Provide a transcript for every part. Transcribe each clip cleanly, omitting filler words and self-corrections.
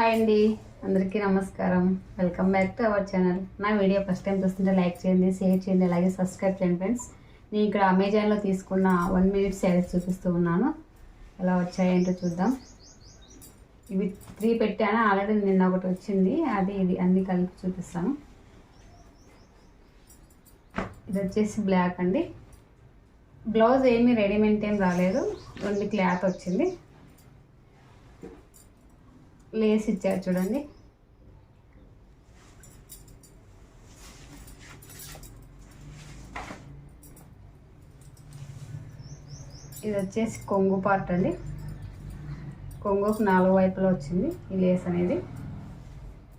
Hi అండి, అందరికీ నమస్కారం. Welcome back to our channel. నా వీడియో ఫస్ట్ టైం చూస్తుంటే లైక్ చేయండి, షేర్ చేయండి, అలాగే సబ్స్క్రైబ్ చేయండి ఫ్రెండ్స్. నేను ఇక్కడ అమెజాన్లో తీసుకున్న 1 minute శారీస్ చూపిస్తూ ఉన్నాను. ఎలా వచ్చాయేంటో చూద్దాం. ఇవి 3 పెట్టాను, ఆల్రెడీ నిన్న ఒకటి వచ్చింది, అది ఇది అన్ని కలిపి చూపిస్తాను. ఇది వచ్చేసి బ్లాక్ అండి. బ్లౌజ్ ఏమీ రెడీమేడ్ ఏం రాలేదు, ఓన్లీ క్లాత్ వచ్చింది. లేస్ ఇచ్చారు చూడండి. ఇది వచ్చేసి కొంగు పార్ట్ అండి. కొంగుకు 4 వైపులో వచ్చింది ఈ లేస్ అనేది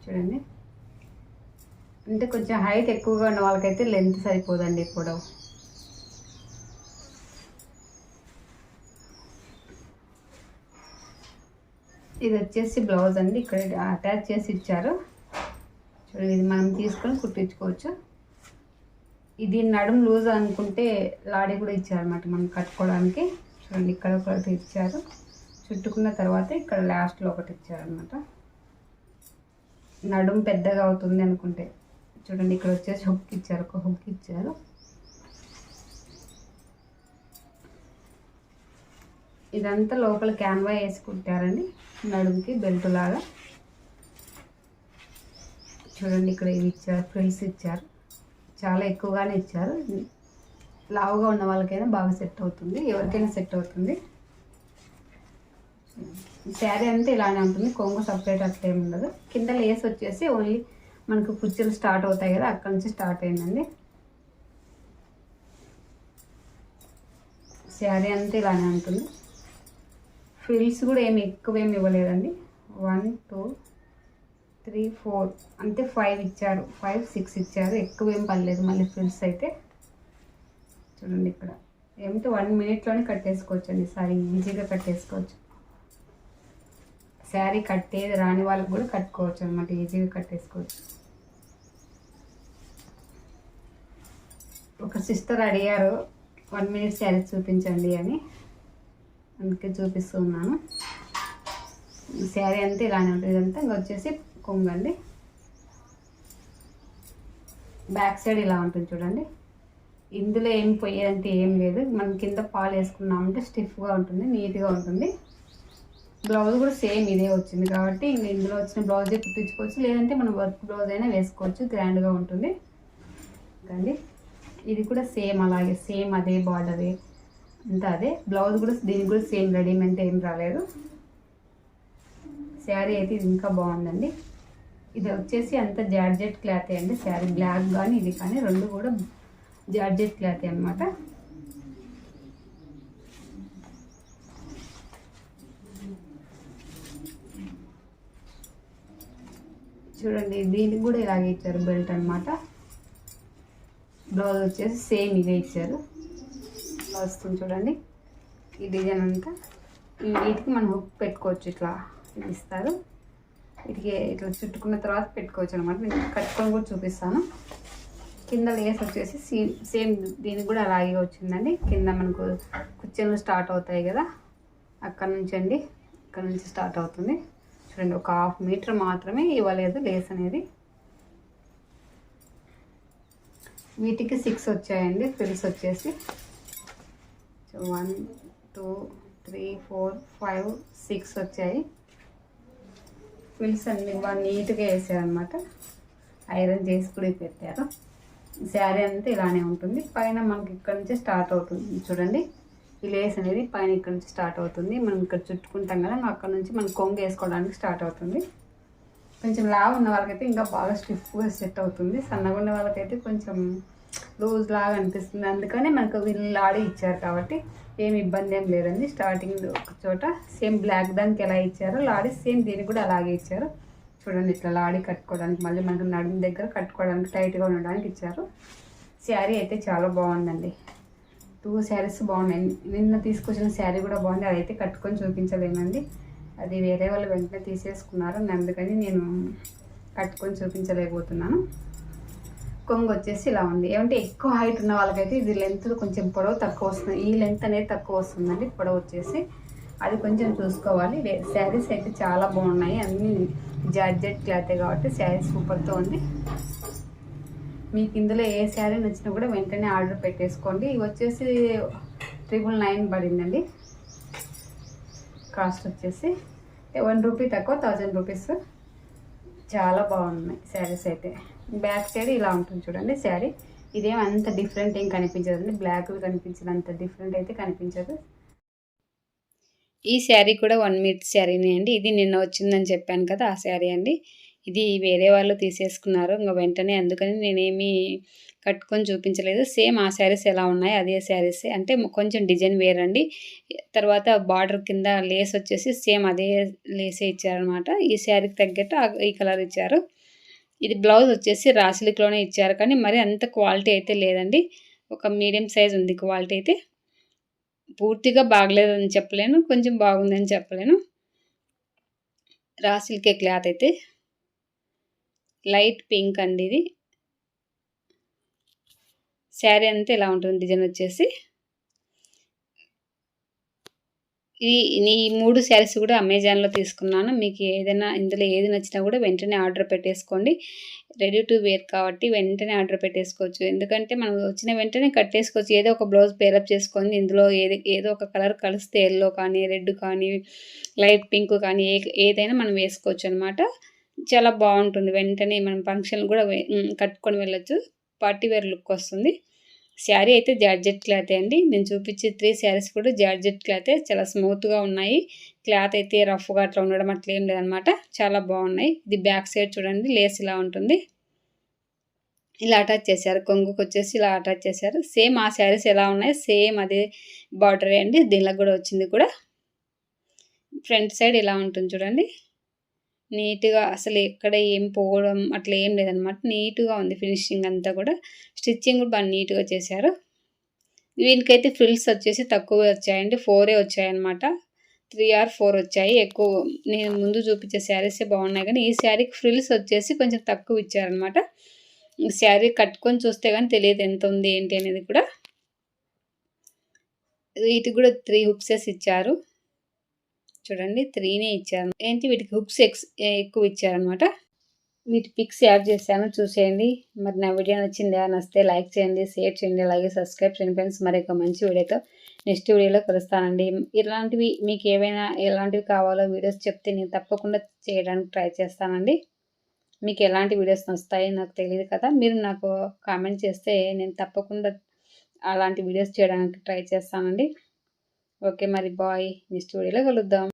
చూడండి. అంటే కొంచెం హైట్ ఎక్కువగా ఉన్న వాళ్ళకైతే లెంత్ సరిపోదండి పొడవు. ఇది వచ్చేసి బ్లౌజ్ అండి, ఇక్కడ అటాచ్ చేసి ఇచ్చారు చూడండి. ఇది మనం తీసుకొని కుట్టించుకోవచ్చు. ఇది నడుము లూజ్ అనుకుంటే లాడీ కూడా ఇచ్చారన్నమాట మనం కట్టుకోవడానికి. చూడండి, ఇక్కడ ఒకటి ఇచ్చారు, చుట్టుకున్న తర్వాత ఇక్కడ లాస్ట్లో ఒకటి ఇచ్చారనమాట. నడుము పెద్దగా అవుతుంది అనుకుంటే చూడండి, ఇక్కడ వచ్చేసి హుక్ ఇచ్చారు, ఒక హుక్ ఇచ్చారు. ఇదంతా లోపల క్యాన్వా వేసి కుట్టారండి, నడుముకి బెల్ట్ లాగా. చూడండి, ఇక్కడ ఇవి ఇచ్చారు, ఫ్రిల్స్ ఇచ్చారు, చాలా ఎక్కువగానే ఇచ్చారు. లావుగా ఉన్న వాళ్ళకైనా బాగా సెట్ అవుతుంది, ఎవరికైనా సెట్ అవుతుంది. శారీ అంతా ఇలానే ఉంటుంది, కొంగు సపరేట్ అట్లా ఏమి ఉండదు. కింద లేస్ వచ్చేసి ఓన్లీ మనకు కుర్చీలు స్టార్ట్ అవుతాయి కదా, అక్కడ నుంచి స్టార్ట్ అయిందండి. శారీ అంతా ఇలానే ఉంటుంది. ఫ్రిల్స్ కూడా ఎక్కువేమి ఇవ్వలేదండి. 1 2 3 4 అంతే, 5 ఇచ్చారు, 5 6 ఇచ్చారు, ఎక్కువేం పర్లేదు. మళ్ళీ ఫ్రిల్స్ అయితే చూడండి, ఇక్కడ ఏమిటి 1 minute కట్టేసుకోవచ్చు అండి. శారీ ఈజీగా కట్టేసుకోవచ్చు. శారీ కట్టేది రాని వాళ్ళకి కూడా కట్టుకోవచ్చు అనమాట, ఈజీగా కట్టేసుకోవచ్చు. ఒక సిస్టర్ అడిగారు 1 minute శారీ చూపించండి అని, అందుకే చూపిస్తూ ఉన్నాను. శారీ అంతా ఇలానే ఉంటుంది. ఇదంతా ఇంకా వచ్చేసి కొంగండి. బ్యాక్ సైడ్ ఇలా ఉంటుంది చూడండి. ఇందులో ఏం పోయేదంటే ఏం లేదు, మనం కింద పాలు వేసుకున్నామంటే స్టిఫ్గా ఉంటుంది, నీట్గా ఉంటుంది. బ్లౌజ్ కూడా సేమ్ ఇదే వచ్చింది కాబట్టి ఇంక ఇందులో వచ్చిన బ్లౌజే కుట్టించుకోవచ్చు, లేదంటే మనం వర్క్ బ్లౌజ్ అయినా వేసుకోవచ్చు, గ్రాండ్గా ఉంటుంది కండి. ఇది కూడా సేమ్ అలాగే, సేమ్ అదే బార్డరే అంతా అదే. బ్లౌజ్ కూడా దీనికి కూడా సేమ్ రెడీమేడ్ ఏం రాలేదు. శారీ అయితే ఇది ఇంకా బాగుందండి. ఇది వచ్చేసి అంత జార్జెట్ క్లాతే అండి. శారీ బ్లాక్ కానీ ఇది కానీ రెండు కూడా జార్జెట్ క్లాతే అనమాట. చూడండి, దీనికి కూడా ఇలాగే ఇచ్చారు బెల్ట్ అనమాట. బ్లౌజ్ వచ్చేసి సేమ్ ఇదే ఇచ్చారు. వస్తుంది చూడండి, ఈ డిజైన్ అంతా. వీటికి మనం హుక్ పెట్టుకోవచ్చు, ఇట్లా ఇది ఇస్తారు. వీటికి ఇట్లా చుట్టుకున్న తర్వాత పెట్టుకోవచ్చు అనమాట. నేను కట్టుకొని కూడా చూపిస్తాను. కింద లేస్ వచ్చేసి సేమ్ దీనికి కూడా అలాగే వచ్చిందండి. కింద మనకు కుర్చీలు స్టార్ట్ అవుతాయి కదా, అక్కడ నుంచి అండి, ఇక్కడ నుంచి స్టార్ట్ అవుతుంది. చూడండి, ఒక 1/2 meter మాత్రమే ఇవ్వలేదు లేస్ అనేది. వీటికి 6 వచ్చాయండి ఫ్రిల్స్ వచ్చేసి. 1 2 3 4 5 6 వచ్చాయి ఫ్రిల్స్ అన్ని. బాగా నీట్గా వేసారనమాట, ఐరన్ చేసి కూడా పెట్టారు. శారీ అంతా ఇలానే ఉంటుంది. పైన మనకి ఇక్కడ నుంచి స్టార్ట్ అవుతుంది చూడండి, ఈ లేస్ అనేది పైన ఇక్కడ నుంచి స్టార్ట్ అవుతుంది. మనం ఇక్కడ చుట్టుకుంటాం కదా, అక్కడ నుంచి మనం కొంగు వేసుకోవడానికి స్టార్ట్ అవుతుంది. కొంచెం లావు ఉన్న వాళ్ళకైతే ఇంకా బాగా స్టిఫ్గా సెట్ అవుతుంది. సన్నగా ఉన్న వాళ్ళకైతే కొంచెం లూజ్ లాగా అనిపిస్తుంది. అందుకనే మనకు వీళ్ళు లాడీ ఇచ్చారు కాబట్టి ఏమి ఇబ్బంది ఏం లేదండి. స్టార్టింగ్ ఒక చోట సేమ్ బ్లాక్ దానికి ఎలా ఇచ్చారో లాడీ సేమ్ దీనికి కూడా అలాగే ఇచ్చారు. చూడండి, ఇట్లా లాడీ కట్టుకోవడానికి, మళ్ళీ మనకు నడుము దగ్గర కట్టుకోవడానికి టైట్గా ఉండడానికి ఇచ్చారు. శారీ అయితే చాలా బాగుందండి. 2 శారీస్ బాగున్నాయి. నిన్న తీసుకొచ్చిన శారీ కూడా బాగుంది, అదైతే కట్టుకొని చూపించలేనండి. అది వేరే వాళ్ళు వెంటనే తీసేసుకున్నారు, అందుకని నేను కట్టుకొని చూపించలేకపోతున్నాను. కొంగు వచ్చేసి ఇలా ఉంది. ఏమంటే ఎక్కువ హైట్ ఉన్న వాళ్ళకైతే ఇది లెంత్ కొంచెం పొడవు తక్కువ వస్తుంది. ఈ లెంత్ అనేది తక్కువ వస్తుందండి పొడవు వచ్చేసి. అది కొంచెం చూసుకోవాలి. శారీస్ అయితే చాలా బాగున్నాయి, అన్నీ జార్జెట్ క్లాతే కాబట్టి శారీ సూపర్తో ఉంది. మీకు ఇందులో ఏ శారీ నచ్చినా కూడా వెంటనే ఆర్డర్ పెట్టేసుకోండి. ఇవి వచ్చేసి 999 పడిందండి. కాస్ట్ వచ్చేసి 1 రూపీ తక్కువ, 1000 రూపీస్. చాలా బాగున్నాయి శారీస్ అయితే. బ్యాక్ సైడ్ ఇలా ఉంటుంది చూడండి శారీ. ఇదేం అంత డిఫరెంట్ ఏం కనిపించదండి, బ్లాక్ కనిపించినంత డిఫరెంట్ అయితే కనిపించదు. ఈ శారీ కూడా 1 మీటర్ శారీనే అండి. ఇది నిన్న వచ్చిందని చెప్పాను కదా, ఆ శారీ అండి. ఇది వేరే వాళ్ళు తీసేసుకున్నారు ఇంకా వెంటనే, అందుకని నేనేమి కట్టుకొని చూపించలేదు. సేమ్ ఆ శారీస్ ఎలా ఉన్నాయి అదే శారీసే, అంటే కొంచెం డిజైన్ వేరండి. తర్వాత బార్డర్ కింద లేస్ వచ్చేసి సేమ్ అదే లేసే ఇచ్చారనమాట. ఈ శారీకి తగ్గట్టు ఈ కలర్ ఇచ్చారు. ఇది బ్లౌజ్ వచ్చేసి రా సిల్క్లోనే ఇచ్చారు, కానీ మరి అంత క్వాలిటీ అయితే లేదండి. ఒక మీడియం సైజ్ ఉంది క్వాలిటీ అయితే. పూర్తిగా బాగలేదని చెప్పలేను, కొంచెం బాగుందని చెప్పలేను. రా సిల్కే క్లాత్ అయితే. లైట్ పింక్ అండి ఇది. శారీ అంతా ఇలా ఉంటుంది డిజైన్ వచ్చేసి. ఈ 3 శారీస్ కూడా అమెజాన్లో తీసుకున్నాను. మీకు ఏదైనా ఇందులో ఏది నచ్చినా కూడా వెంటనే ఆర్డర్ పెట్టేసుకోండి. రెడీ టు వేర్ కాబట్టి వెంటనే ఆర్డర్ పెట్టేసుకోవచ్చు. ఎందుకంటే మనం వచ్చిన వెంటనే కట్టేసుకోవచ్చు. ఏదో ఒక బ్లౌజ్ పేరప్ చేసుకొని ఇందులో ఏదో ఒక కలర్ కలిస్తే ఎల్లో కానీ, రెడ్ కానీ, లైట్ పింక్ కానీ ఏదైనా మనం వేసుకోవచ్చు అనమాట. చాలా బాగుంటుంది. వెంటనే మనం ఫంక్షన్ కూడా కట్టుకొని వెళ్ళొచ్చు. పార్టీ వేర్ లుక్ వస్తుంది. శారీ అయితే జార్జెట్ క్లాతే అండి. నేను చూపించే 3 శారీస్ కూడా జార్జెట్ క్లాతే. చాలా స్మూత్గా ఉన్నాయి. క్లాత్ అయితే రఫ్గా అట్లా ఉండడం అట్లా ఏం లేదనమాట. చాలా బాగున్నాయి. ఇది బ్యాక్ సైడ్ చూడండి, లేస్ ఇలా ఉంటుంది. ఇలా అటాచ్ చేశారు. కొంగుకు వచ్చేసి ఇలా అటాచ్ చేశారు. సేమ్ ఆ శారీస్ ఎలా ఉన్నాయి సేమ్ అదే బార్డరే అండి. దీనిలో కూడా వచ్చింది కూడా. ఫ్రంట్ సైడ్ ఇలా ఉంటుంది చూడండి. నీట్గా అసలు ఎక్కడ ఏం పోవడం అట్లా ఏం లేదనమాట. నీట్గా ఉంది ఫినిషింగ్ అంతా కూడా. స్టిచ్చింగ్ కూడా బాగా నీట్గా చేశారు. దీనికైతే ఫ్రిల్స్ వచ్చేసి తక్కువే వచ్చాయండి. 4 వచ్చాయన్నమాట. 3 or 4 వచ్చాయి. ఎక్కువ నేను ముందు చూపించే శారీసే బాగున్నాయి, కానీ ఈ శారీకి ఫ్రిల్స్ వచ్చేసి కొంచెం తక్కువ ఇచ్చారనమాట. శారీ కట్టుకొని చూస్తే కానీ తెలియదు ఎంత ఉంది ఏంటి అనేది కూడా. వీటికి కూడా 3 హుక్సెస్ ఇచ్చారు చూడండి. 3నే ఇచ్చారు. ఏంటి వీటికి హుక్స్ ఎక్కువ ఇచ్చారనమాట. వీటి పిక్స్ యాడ్ చేశాను, చూసేయండి. మరి నా వీడియో నచ్చిందా? నచ్చితే లైక్ చేయండి, షేర్ చేయండి, అలాగే సబ్స్క్రైబ్ చేయండి ఫ్రెండ్స్. మరి ఒక మంచి వీడియోతో నెక్స్ట్ వీడియోలో కలుస్తానండి. ఇలాంటివి మీకు ఏవైనా ఎలాంటివి కావాలో వీడియోస్ చెప్తే నేను తప్పకుండా చేయడానికి ట్రై చేస్తానండి. మీకు ఎలాంటి వీడియోస్ నచ్చుతాయి నాకు తెలియదు కదా, మీరు నాకు కామెంట్ చేస్తే నేను తప్పకుండా అలాంటి వీడియోస్ చేయడానికి ట్రై చేస్తానండి. ఓకే మరి బాయ్. నెక్స్ట్ వీడియోలో కలుద్దాం.